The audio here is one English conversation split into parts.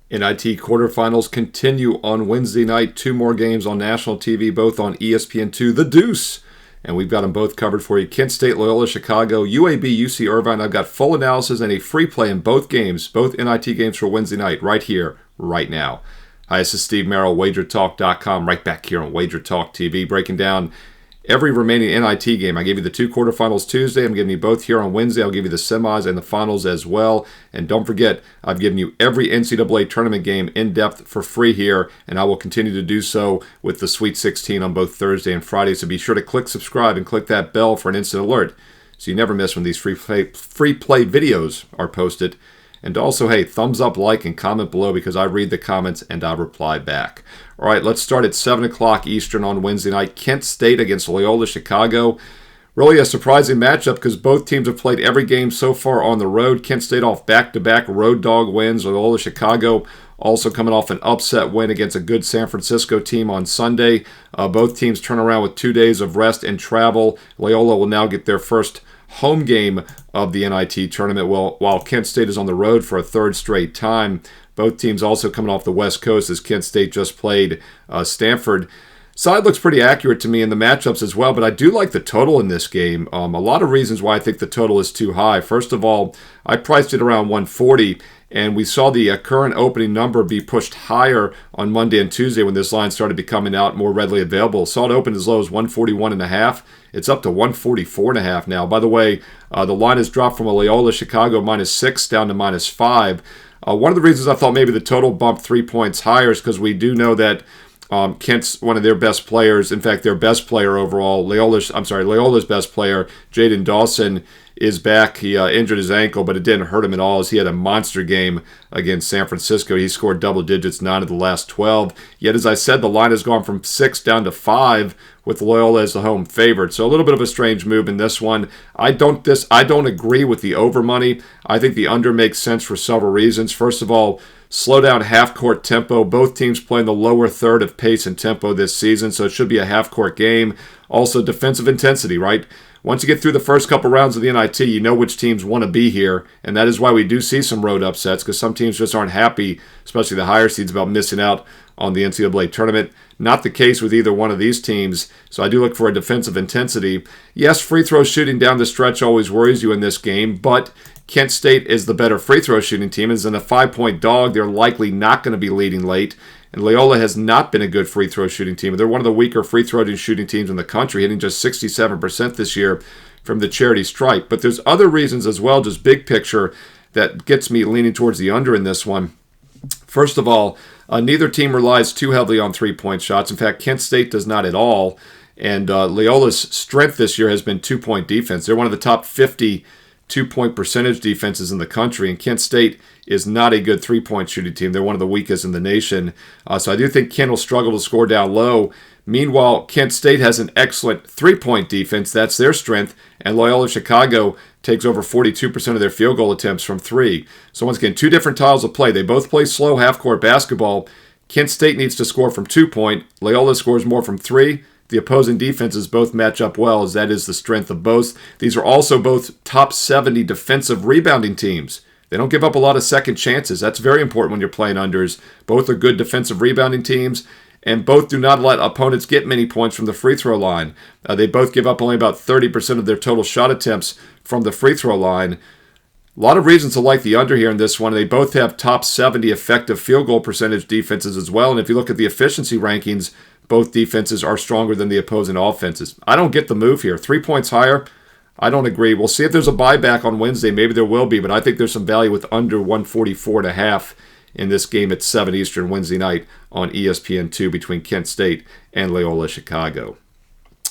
NIT Quarterfinals continue on Wednesday night. 2 more games on national TV, both on ESPN2, The Deuce. And we've got them both covered for you. Kent State, Loyola Chicago, UAB, UC Irvine. I've got full analysis and a free play in both games, both NIT games for Wednesday night, right here, right now. Hi, this is Steve Merril, WagerTalk.com, right back here on WagerTalk TV, breaking down every remaining NIT game. I gave you the 2 quarterfinals Tuesday. I'm giving you both here on Wednesday. I'll give you the semis and the finals as well. And don't forget, I've given you every NCAA tournament game in depth for free here, and I will continue to do so with the Sweet 16 on both Thursday and Friday. So be sure to click subscribe and click that bell for an instant alert so you never miss when these free play videos are posted. And also, hey, thumbs up, like, and comment below because I read the comments and I reply back. All right, let's start at 7 o'clock Eastern on Wednesday night. Kent State against Loyola Chicago. Really a surprising matchup because both teams have played every game so far on the road. Kent State off back-to-back road dog wins. Loyola Chicago also coming off an upset win against a good San Francisco team on Sunday. Both teams turn around with 2 days of rest and travel. Loyola will now get their first home game of the NIT tournament while Kent State is on the road for a third straight time. Both teams also coming off the West Coast as Kent State just played Stanford. Side looks pretty accurate to me in the matchups as well, but I do like the total in this game. A lot of reasons why I think the total is too high. First of all, I priced it around 140, and we saw the current opening number be pushed higher on Monday and Tuesday when this line started becoming out more readily available. Saw it open as low as 141.5. It's up to 144.5 now. By the way, the line has dropped from a Loyola Chicago -6 down to -5. One of the reasons I thought maybe the total bumped 3 points higher is because we do know that Kent's one of their best players. In fact, their best player overall, Loyola's best player, Jaden Dawson, is back. He injured his ankle, but it didn't hurt him at all as he had a monster game against San Francisco. He scored double digits 9 of the last 12. Yet, as I said, the line has gone from 6 down to 5 with Loyola as the home favorite. So a little bit of a strange move in this one. I don't agree with the over money. I think the under makes sense for several reasons. First of all, slow down half-court tempo. Both teams play in the lower third of pace and tempo this season, so it should be a half-court game. Also, defensive intensity, right? Once you get through the first couple rounds of the NIT, you know which teams want to be here, and that is why we do see some road upsets, because some teams just aren't happy, especially the higher seeds, about missing out on the NCAA tournament. Not the case with either one of these teams, so I do look for a defensive intensity. Yes, free throw shooting down the stretch always worries you in this game, but Kent State is the better free throw shooting team. As in a 5-point dog, they're likely not going to be leading late. And Loyola has not been a good free throw shooting team. They're one of the weaker free throw shooting teams in the country, hitting just 67% this year from the charity stripe. But there's other reasons as well, just big picture, that gets me leaning towards the under in this one. First of all, neither team relies too heavily on three-point shots. In fact, Kent State does not at all. And Loyola's strength this year has been two-point defense. They're one of the top 50 two-point percentage defenses in the country, and Kent State is not a good three-point shooting team. They're one of the weakest in the nation. So I do think Kent will struggle to score down low. Meanwhile, Kent State has an excellent three-point defense. That's their strength, and Loyola Chicago takes over 42% of their field goal attempts from three. So once again, 2 different styles of play. They both play slow half-court basketball. Kent State needs to score from 2-point. Loyola scores more from 3. The opposing defenses both match up well, as that is the strength of both. These are also both top 70 defensive rebounding teams. They don't give up a lot of second chances. That's very important when you're playing unders. Both are good defensive rebounding teams, and both do not let opponents get many points from the free throw line. They both give up only about 30% of their total shot attempts from the free throw line. A lot of reasons to like the under here in this one. They both have top 70 effective field goal percentage defenses as well, and if you look at the efficiency rankings, both defenses are stronger than the opposing offenses. I don't get the move here. 3 points higher, I don't agree. We'll see if there's a buyback on Wednesday. Maybe there will be, but I think there's some value with under 144.5 in this game at 7 Eastern Wednesday night on ESPN2 between Kent State and Loyola Chicago.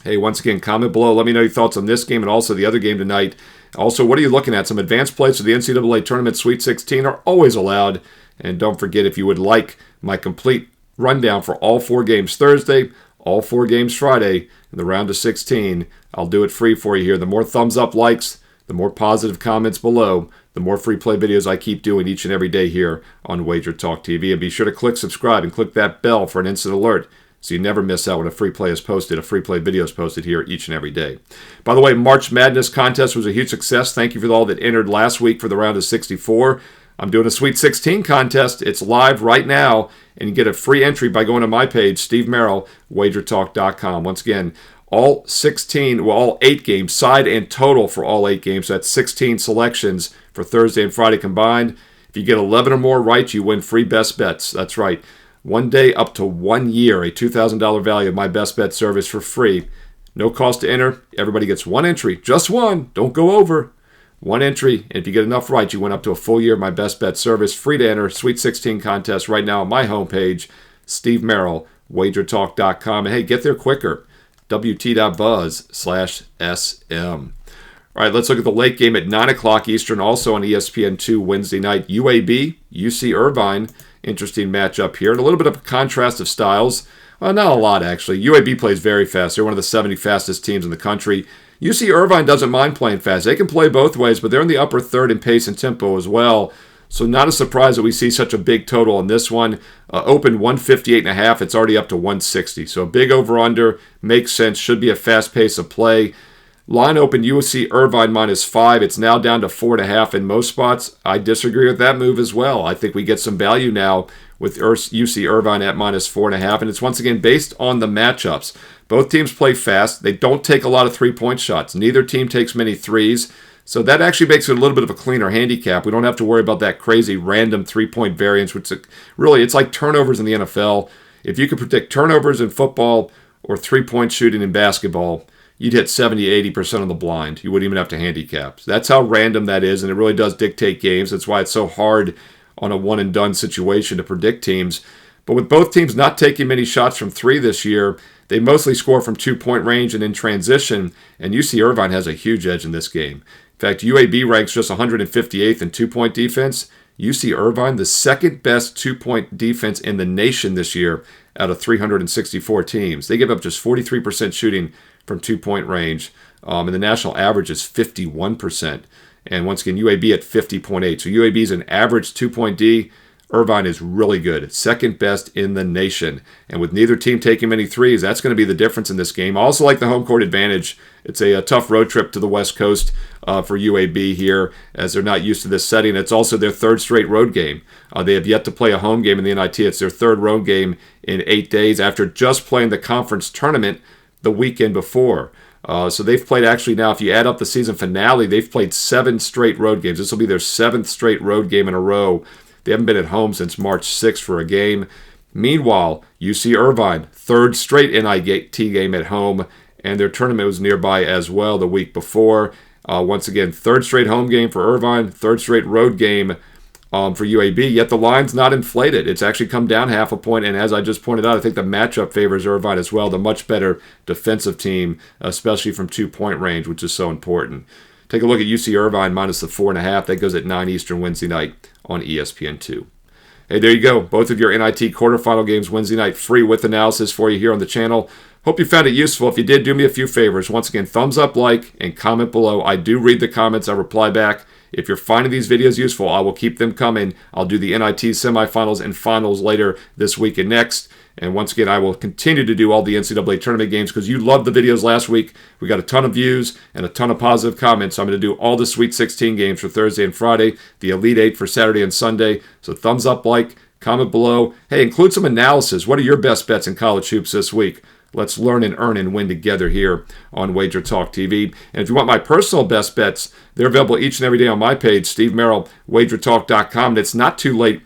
Hey, once again, comment below. Let me know your thoughts on this game and also the other game tonight. Also, what are you looking at? Some advanced plays for the NCAA Tournament Sweet 16 are always allowed. And don't forget, if you would like my complete rundown for all 4 games Thursday, all 4 games Friday, and the round of 16, I'll do it free for you here. The more thumbs up, likes, the more positive comments below, the more free play videos I keep doing each and every day here on WagerTalk TV. And be sure to click subscribe and click that bell for an instant alert so you never miss out when a free play is posted, a free play video is posted here each and every day. By the way, March Madness contest was a huge success. Thank you for all that entered last week for the round of 64. I'm doing a Sweet 16 contest. It's live right now, and you get a free entry by going to my page, Steve Merril, WagerTalk.com. Once again, all 8 games, side and total for all 8 games. So that's 16 selections for Thursday and Friday combined. If you get 11 or more right, you win free best bets. That's right. 1 day up to 1 year, a $2,000 value of my best bet service for free. No cost to enter. Everybody gets 1 entry. Just 1. Don't go over. 1 entry. And if you get enough right, you win up to a full year of my best bet service. Free to enter. Sweet 16 contest right now on my homepage, Steve Merril, WagerTalk.com. And hey, get there quicker. WT.buzz/SM. All right, let's look at the late game at 9 o'clock Eastern, also on ESPN2 Wednesday night. UAB, UC Irvine. Interesting matchup here. And a little bit of a contrast of styles. Well, not a lot, actually. UAB plays very fast. They're one of the 70 fastest teams in the country. UC Irvine doesn't mind playing fast. They can play both ways, but they're in the upper third in pace and tempo as well. So not a surprise that we see such a big total on this one. Open 158.5. It's already up to 160. So a big over-under. Makes sense. Should be a fast pace of play. Line open UC Irvine -5. It's now down to 4.5 in most spots. I disagree with that move as well. I think we get some value now with UC Irvine at -4.5. And it's once again based on the matchups. Both teams play fast. They don't take a lot of three-point shots. Neither team takes many threes. So that actually makes it a little bit of a cleaner handicap. We don't have to worry about that crazy random three-point variance, which really, it's like turnovers in the NFL. If you could predict turnovers in football or three-point shooting in basketball, you'd hit 70-80% of the blind. You wouldn't even have to handicap. That's how random that is, and it really does dictate games. That's why it's so hard on a one-and-done situation to predict teams. But with both teams not taking many shots from 3 this year, they mostly score from 2-point range and in transition, and UC Irvine has a huge edge in this game. In fact, UAB ranks just 158th in 2-point defense. UC Irvine, the second best 2-point defense in the nation this year out of 364 teams. They give up just 43% shooting from 2-point range, and the national average is 51%. And once again, UAB at 50.8. So UAB is an average 2-point D. Irvine is really good, second best in the nation. And with neither team taking many threes, that's going to be the difference in this game. I also like the home court advantage. It's a tough road trip to the West Coast for UAB here, as they're not used to this setting. It's also their 3rd straight road game. They have yet to play a home game in the NIT. It's their 3rd road game in 8 days after just playing the conference tournament the weekend before. So they've played, actually now, if you add up the season finale, they've played 7 straight road games. This will be their 7th straight road game in a row. They haven't been at home since March 6th for a game. Meanwhile, UC Irvine, 3rd straight NIT game at home, and their tournament was nearby as well the week before. Once again, 3rd straight home game for Irvine, 3rd straight road game for UAB, yet the line's not inflated. It's actually come down 0.5 point, and as I just pointed out, I think the matchup favors Irvine as well, the much better defensive team, especially from 2-point range, which is so important. Take a look at UC Irvine minus the 4.5. That goes at 9 Eastern Wednesday night on ESPN2. Hey, there you go. Both of your NIT quarterfinal games Wednesday night, free with analysis for you here on the channel. Hope you found it useful. If you did, do me a few favors. Once again, thumbs up, like, and comment below. I do read the comments. I reply back. If you're finding these videos useful, I will keep them coming. I'll do the NIT semifinals and finals later this week and next. And once again, I will continue to do all the NCAA tournament games because you loved the videos last week. We got a ton of views and a ton of positive comments. So I'm going to do all the Sweet 16 games for Thursday and Friday, the Elite 8 for Saturday and Sunday. So thumbs up, like, comment below. Hey, include some analysis. What are your best bets in college hoops this week? Let's learn and earn and win together here on WagerTalk TV. And if you want my personal best bets, they're available each and every day on my page, Steve Merril, WagerTalk.com. And it's not too late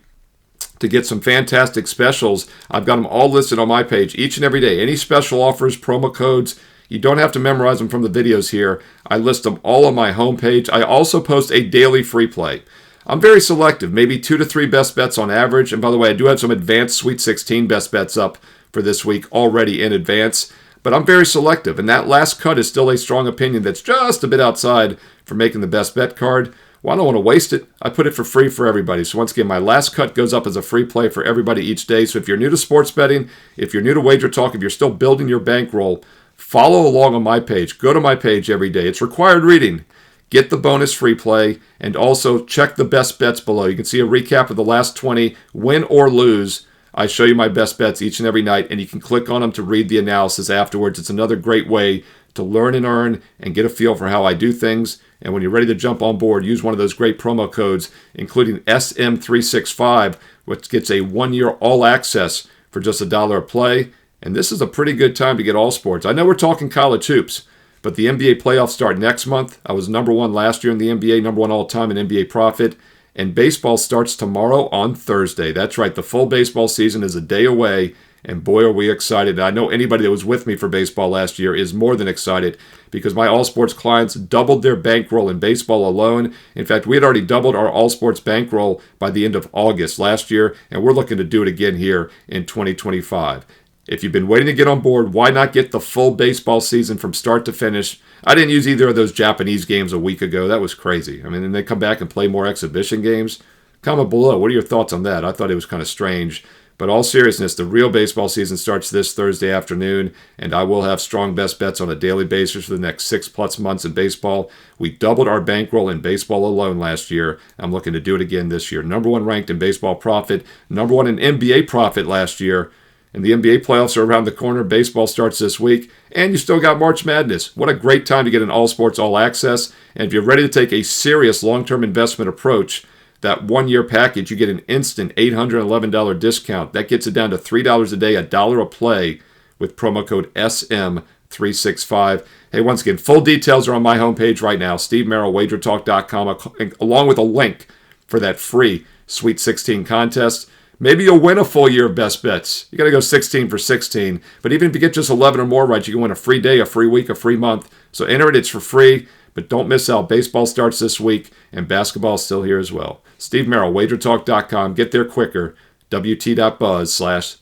to get some fantastic specials. I've got them all listed on my page each and every day. Any special offers, promo codes, you don't have to memorize them from the videos here. I list them all on my homepage. I also post a daily free play. I'm very selective, maybe 2 to 3 best bets on average. And by the way, I do have some advanced Sweet 16 best bets up for this week already in advance. But I'm very selective, and that last cut is still a strong opinion that's just a bit outside for making the best bet card. Well, I don't want to waste it. I put it for free for everybody. So once again, my last cut goes up as a free play for everybody each day. So if you're new to sports betting, if you're new to WagerTalk, if you're still building your bankroll, follow along on my page. Go to my page every day. It's required reading. Get the bonus free play, and also check the best bets below. You can see a recap of the last 20, win or lose. I show you my best bets each and every night, and you can click on them to read the analysis afterwards. It's another great way to learn and earn and get a feel for how I do things. And when you're ready to jump on board, use one of those great promo codes, including SM365, which gets a 1-year all access for just $1 a play. And this is a pretty good time to get all sports. I know we're talking college hoops, but the NBA playoffs start next month. I was number 1 last year in the NBA, number 1 all time in NBA profit. And baseball starts tomorrow on Thursday. That's right, the full baseball season is a day away. And boy, are we excited. I know anybody that was with me for baseball last year is more than excited because my all sports clients doubled their bankroll in baseball alone. In fact, we had already doubled our all sports bankroll by the end of August last year, and we're looking to do it again here in 2025. If you've been waiting to get on board, why not get the full baseball season from start to finish? I didn't use either of those Japanese games a week ago. That was crazy. I mean, and they come back and play more exhibition games. Comment below. What are your thoughts on that? I thought it was kind of strange. But all seriousness, the real baseball season starts this Thursday afternoon, and I will have strong best bets on a daily basis for the next 6+ months in baseball. We doubled our bankroll in baseball alone last year. I'm looking to do it again this year. Number 1 ranked in baseball profit, number 1 in NBA profit last year. And the NBA playoffs are around the corner. Baseball starts this week. And you still got March Madness. What a great time to get an all sports, all access. And if you're ready to take a serious long-term investment approach, that 1-year package, you get an instant $811 discount. That gets it down to $3 a day, $1 a play with promo code SM365. Hey, once again, full details are on my homepage right now, Steve Merril, WagerTalk.com, along with a link for that free Sweet 16 contest. Maybe you'll win a full year of best bets. You got to go 16 for 16. But even if you get just 11 or more right, you can win a free day, a free week, a free month. So enter it. It's for free. But don't miss out. Baseball starts this week, and basketball is still here as well. Steve Merril, WagerTalk.com. Get there quicker. WT.buzz/SM.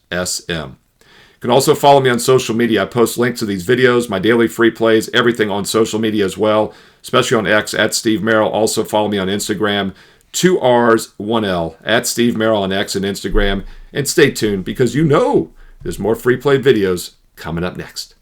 You can also follow me on social media. I post links to these videos, my daily free plays, everything on social media as well, especially on X, at Steve Merril. Also follow me on Instagram. 2 R's, 1 L, at Steve Merril on X and Instagram. And stay tuned because you know there's more free play videos coming up next.